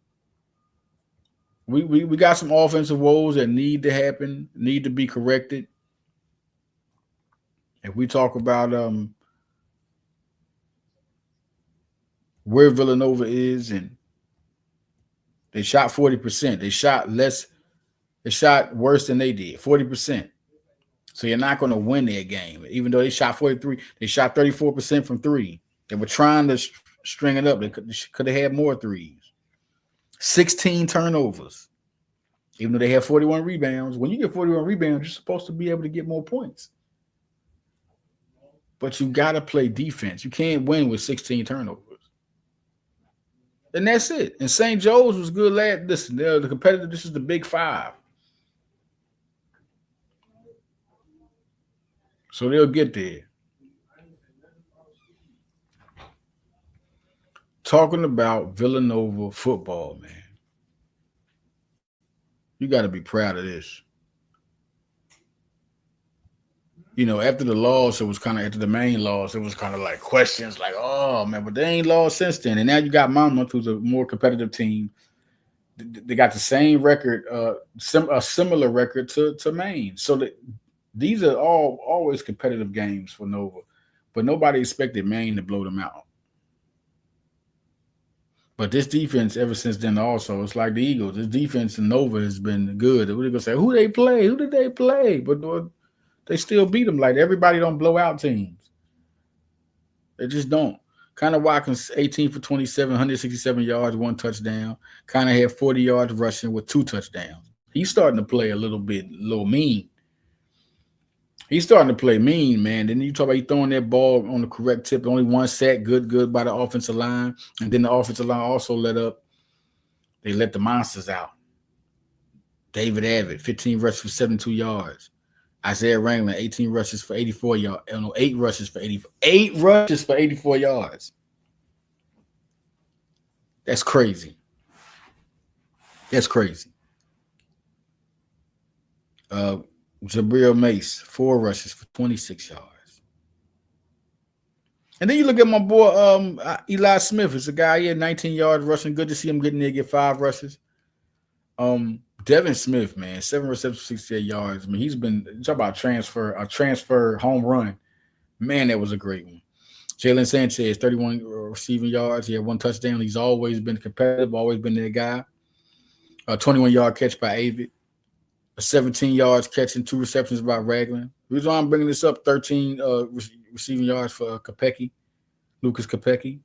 A: We got some offensive woes that need to happen, need to be corrected. If we talk about where Villanova is, and they shot 40%, they shot less, they shot worse than they did, 40%. So you're not going to win that game, even though they shot 43. They shot 34% from three. They were trying to string it up. They could have had more threes. 16 turnovers, even though they had 41 rebounds. When you get 41 rebounds, you're supposed to be able to get more points. But you got to play defense. You can't win with 16 turnovers. And that's it. And St. Joe's was good last. Listen, they're the competitor. This is the Big Five. So they'll get there. Talking about Villanova football, man. You got to be proud of this. You know, after the loss, it was kind of after the main loss, it was kind of like questions like, oh, man, but they ain't lost since then. And now you got Monmouth, who's a more competitive team. They got the same record, a similar record to Maine. So these are all always competitive games for Nova. But nobody expected Maine to blow them out. But this defense, ever since then, also, it's like the Eagles. This defense in Nova has been good. They're going to say, who they play? Who did they play? But they still beat them. Like, everybody don't blow out teams. They just don't. Connor Watkins, 18 for 27, 167 yards, 1 touchdown. Connor had 40 yards rushing with 2 touchdowns. He's starting to play a little mean. He's starting to play mean, man. Then you talk about throwing that ball on the correct tip. Only 1 sack, good by the offensive line. And then the offensive line also let the monsters out. David Abbott, 15 rushes for 72 yards. Isaiah Wrangler, 18 rushes for 84 yards. 8 rushes for 84 yards. That's crazy. Jabril Mace, 4 rushes for 26 yards. And then you look at my boy Eli Smith. It's a guy, he had 19 yards rushing. Good to see him getting there, get 5 rushes. Devin Smith, man, 7 receptions, 68 yards. I mean, he's been talk about a transfer home run. Man, that was a great one. Jalen Sanchez, 31 receiving yards. He had 1 touchdown. He's always been competitive, always been that guy. A 21-yard catch by Avid. A 17 yards catch and 2 receptions by Ragland. The reason why I'm bringing this up, 13 receiving yards for Lucas Kopecki.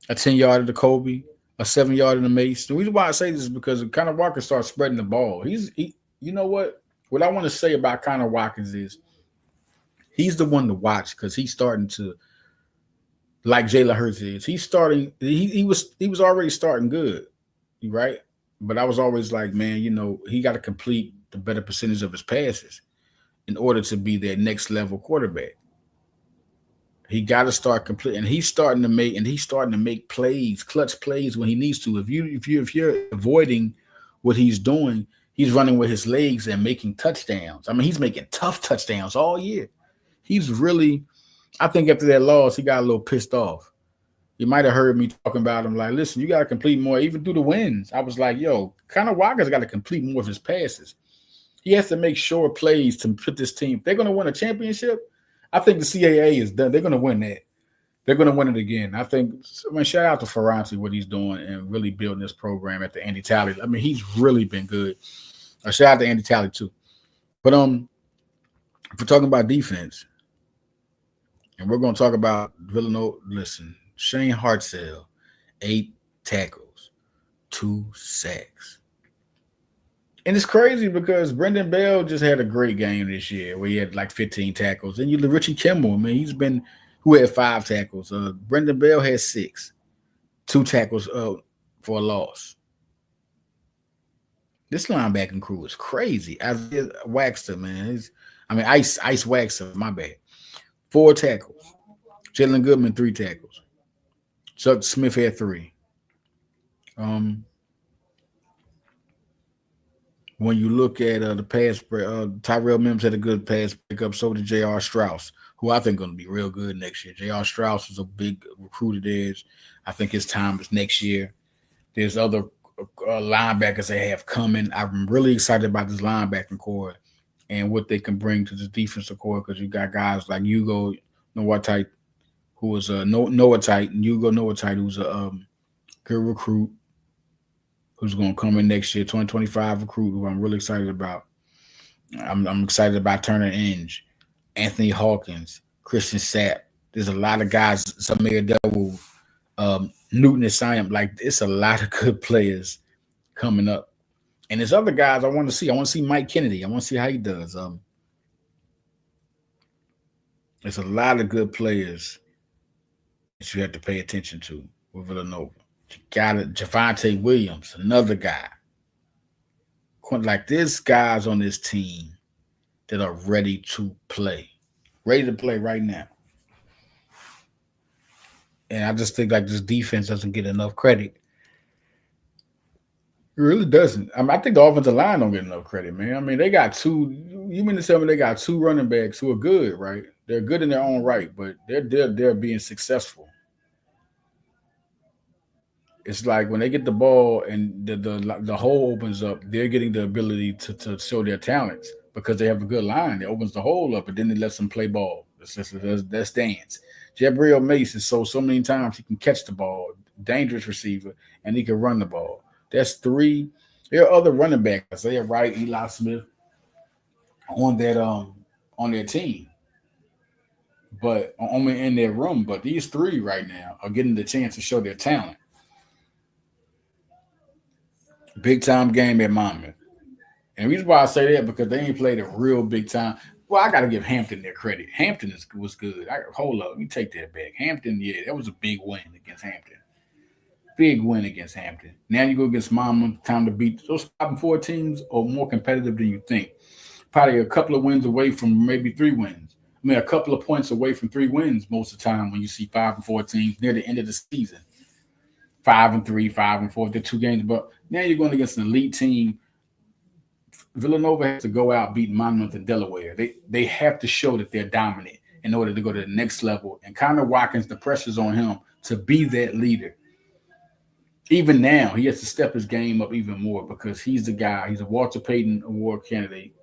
A: A 10-yarder to Kobe. A 7-yarder to Mace. The reason why I say this is because Connor Watkins starts spreading the ball. You know what? What I want to say about Connor Watkins is he's the one to watch because he's starting to, like Jalen Hurts is. He's starting. He was already starting good, right? But I was always like, man, you know, he got to complete the better percentage of his passes in order to be their next level quarterback. He got to start completing, and he's starting to make plays, clutch plays when he needs to. If you're avoiding what he's doing, he's running with his legs and making touchdowns. I mean, he's making tough touchdowns all year. He's really, I think after that loss, he got a little pissed off. You might have heard me talking about him like, listen, you got to complete more, even through the wins. I was like, yo, Connor Watkins got to complete more of his passes. He has to make sure plays to put this team. If they're going to win a championship, I think the CAA is done. They're going to win that. They're going to win it again. I mean, shout out to Ferranti, what he's doing and really building this program at the Andy Talley. I mean, he's really been good. Shout out to Andy Talley, too. But if we're talking about defense, and we're going to talk about Villanova, listen, Shane Hartzell, 8 tackles, 2 sacks. And it's crazy because Brendan Bell just had a great game this year where he had like 15 tackles. And you look Richie Kimball, man, who had 5 tackles. Brendan Bell had 6, 2 tackles for a loss. This linebacking crew is crazy. Isaiah Waxter, man. Ice Waxter, my bad. 4 tackles. Jalen Goodman, 3 tackles. Chuck Smith had 3. when you look at the pass, Tyrell Mims had a good pass pickup. So did J.R. Strauss, who I think going to be real good next year. J.R. Strauss is a big recruited edge. I think his time is next year. There's other linebackers they have coming. I'm really excited about this linebacking core and what they can bring to the defensive core because you got guys like Hugo Noah who is a Noah and Hugo Noah who's a good recruit, who's going to come in next year, 2025 recruit, who I'm really excited about. I'm excited about Turner Inge, Anthony Hawkins, Christian Sapp. There's a lot of guys, Samir Devil, Newton Siam. Like, it's a lot of good players coming up. And there's other guys I want to see. I want to see Mike Kennedy. I want to see how he does. There's a lot of good players that you have to pay attention to with Villanova. You got it, Javonte Williams, another guy. Like, there's guys on this team that are ready to play right now. And I just think like this defense doesn't get enough credit. It really doesn't. I mean, I think the offensive line don't get enough credit, man. I mean, they got two. You mean to tell me they got two running backs who are good, right? They're good in their own right, but they're being successful. It's like when they get the ball and the hole opens up, they're getting the ability to show their talents because they have a good line. It opens the hole up, and then it lets them play ball. That's dance. Jabriel Mace is so many times he can catch the ball, dangerous receiver, and he can run the ball. That's three. There are other running backs. They have Wright, Eli Smith on their team, but only in their room. But these three right now are getting the chance to show their talent. Big time game at Monmouth. And the reason why I say that because they ain't played a real big time. Well, I got to give Hampton their credit. Hampton was good. Hold up, let me take that back. Hampton, yeah, that was a big win against Hampton. Big win against Hampton. Now you go against Monmouth. Time to beat those 5-4 teams are more competitive than you think. Probably a couple of wins away from maybe 3 wins. I mean, a couple of points away from 3 wins most of the time when you see 5-4 teams near the end of the season. 5-3, 5-4, they're 2 games. But now you're going against an elite team. Villanova has to go out beating Monmouth and Delaware. They have to show that they're dominant in order to go to the next level. And Connor Watkins, the pressure's on him to be that leader. Even now, he has to step his game up even more because he's the guy. He's a Walter Payton Award candidate,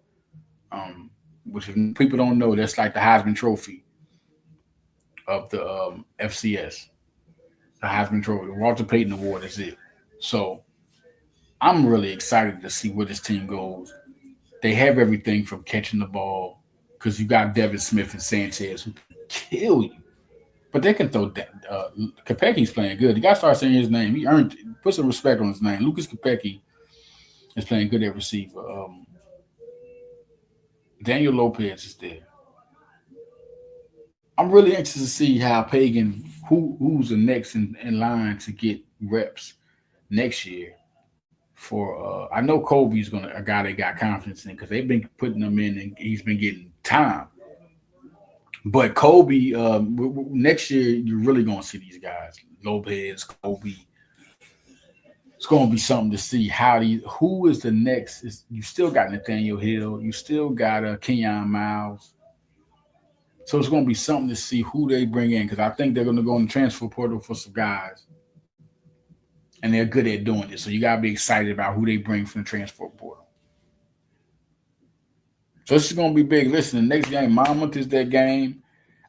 A: which if people don't know, that's like the Heisman Trophy of the FCS. The Heisman Trophy, the Walter Payton Award is it. So I'm really excited to see where this team goes. They have everything from catching the ball because you got Devin Smith and Sanchez who can kill you. But they can throw that. Kopecki's playing good. You got to start saying his name. He earned it. Put some respect on his name. Lucas Kopecki is playing good at receiver. Daniel Lopez is there. I'm really anxious to see how Pagan, who's the next in line to get reps next year. For I know Kobe's a guy they got confidence in because they've been putting him in and he's been getting time. But Kobe, next year you're really gonna see these guys, Lopez, Kobe. It's gonna be something to see who is the next. You still got Nathaniel Hill, you still got Kenyon Miles. So it's gonna be something to see who they bring in because I think they're gonna go in the transfer portal for some guys. And they're good at doing it. So you gotta be excited about who they bring from the transfer portal. So this is gonna be big. Listen, the next game, Monmouth is that game.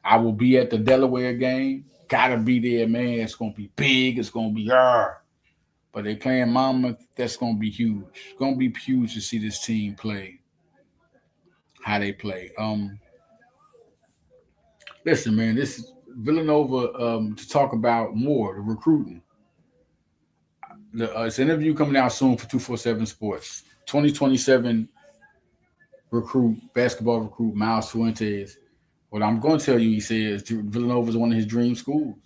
A: I will be at the Delaware game. Gotta be there, man. It's gonna be big. It's gonna be But they playing Monmouth. That's gonna be huge. It's gonna be huge to see this team play. How they play. Listen, man. This is Villanova. To talk about more the recruiting. It's an interview coming out soon for 247 Sports. 2027 basketball recruit, Miles Fuentes. What I'm going to tell you, he says, Villanova is one of his dream schools.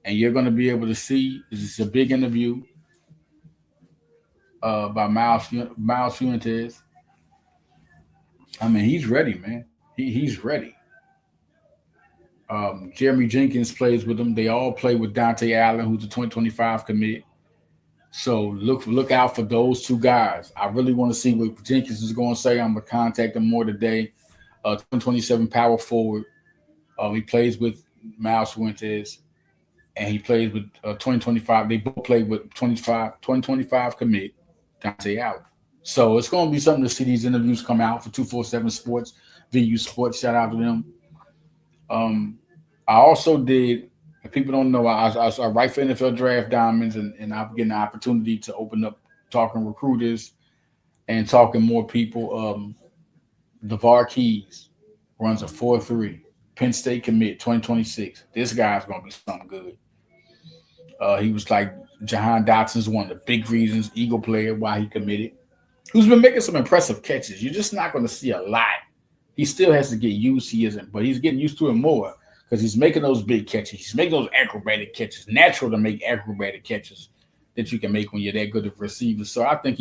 A: And you're going to be able to see, it's a big interview by Miles Fuentes. I mean, he's ready, man. He's ready. Jeremy Jenkins plays with them. They all play with Dante Allen, who's a 2025 commit. So look out for those two guys. I really want to see what Jenkins is going to say. I'm gonna contact him more today. 2027 power forward. He plays with Miles Fuentes, and he plays with 2025. They both play with 2025 commit Dante out. So it's going to be something to see these interviews come out for 247 Sports, VU Sports. Shout out to them. Um, I also did. If people don't know, I write for NFL Draft Diamonds, and I'm getting the opportunity to open up talking recruiters and talking more people. LeVar Keys runs a 4.3. Penn State commit 2026. This guy's gonna be something good. He was like Jahan Dotson's one of the big reasons, Eagle player, why he committed. Who's been making some impressive catches. You're just not going to see a lot. He still has to get used. He isn't, but he's getting used to it more because he's making those big catches. He's making those acrobatic catches. Natural to make acrobatic catches that you can make when you're that good of a receiver. So I think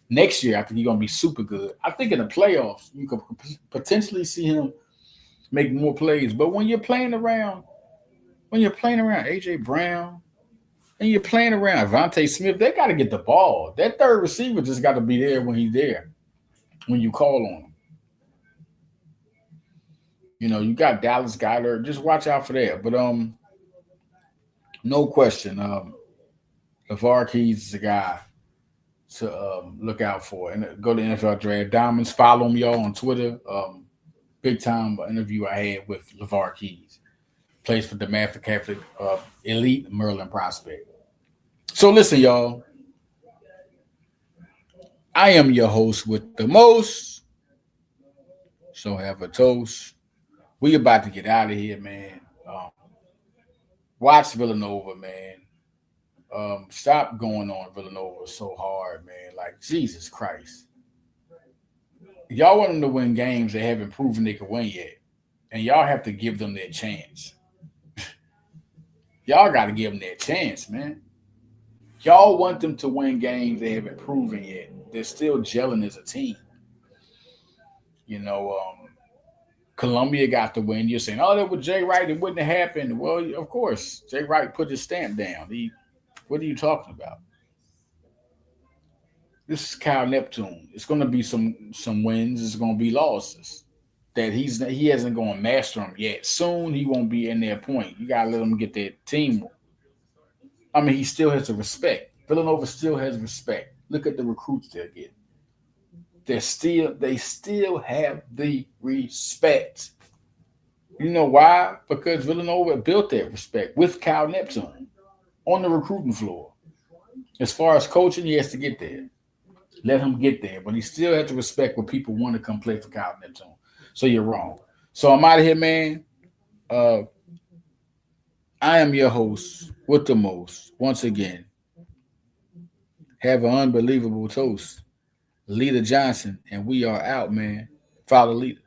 A: next year, I think he's going to be super good. I think in the playoffs, you could potentially see him make more plays. But when you're playing around A.J. Brown, and you're playing around Vontae Smith, they got to get the ball. That third receiver just got to be there when he's there, when you call on him. You got Dallas Cowboys. Just watch out for that. But no question, LeVar Keys is a guy to look out for. And go to NFL Draft Diamonds. Follow him, y'all, on Twitter. Big time interview I had with LeVar Keys. Plays for the DeMatha Catholic elite Merlin prospect. So listen, y'all. I am your host with the most. So have a toast. We about to get out of here, man. Watch Villanova, man. Stop going on Villanova so hard, man. Like, Jesus Christ. Y'all want them to win games they haven't proven they can win yet. And y'all have to give them their chance. Y'all got to give them their chance, man. Y'all want them to win games they haven't proven yet. They're still gelling as a team. Columbia got the win. You're saying, oh, that was Jay Wright. It wouldn't have happened. Well, of course. Jay Wright put his stamp down. What are you talking about? This is Kyle Neptune. It's going to be some wins. It's going to be losses. That he hasn't going to master them yet. Soon he won't be in their point. You got to let him get their team. I mean, he still has the respect. Villanova still has respect. Look at the recruits they're getting. They still have the respect. You know why? Because Villanova built that respect with Kyle Neptune on the recruiting floor. As far as coaching, he has to get there. Let him get there. But he still has to respect what people want to come play for Kyle Neptune. So you're wrong. So I'm out of here, man. I am your host with the most. Once again, have an unbelievable toast. Lita Johnson, and we are out, man. Follow Lita.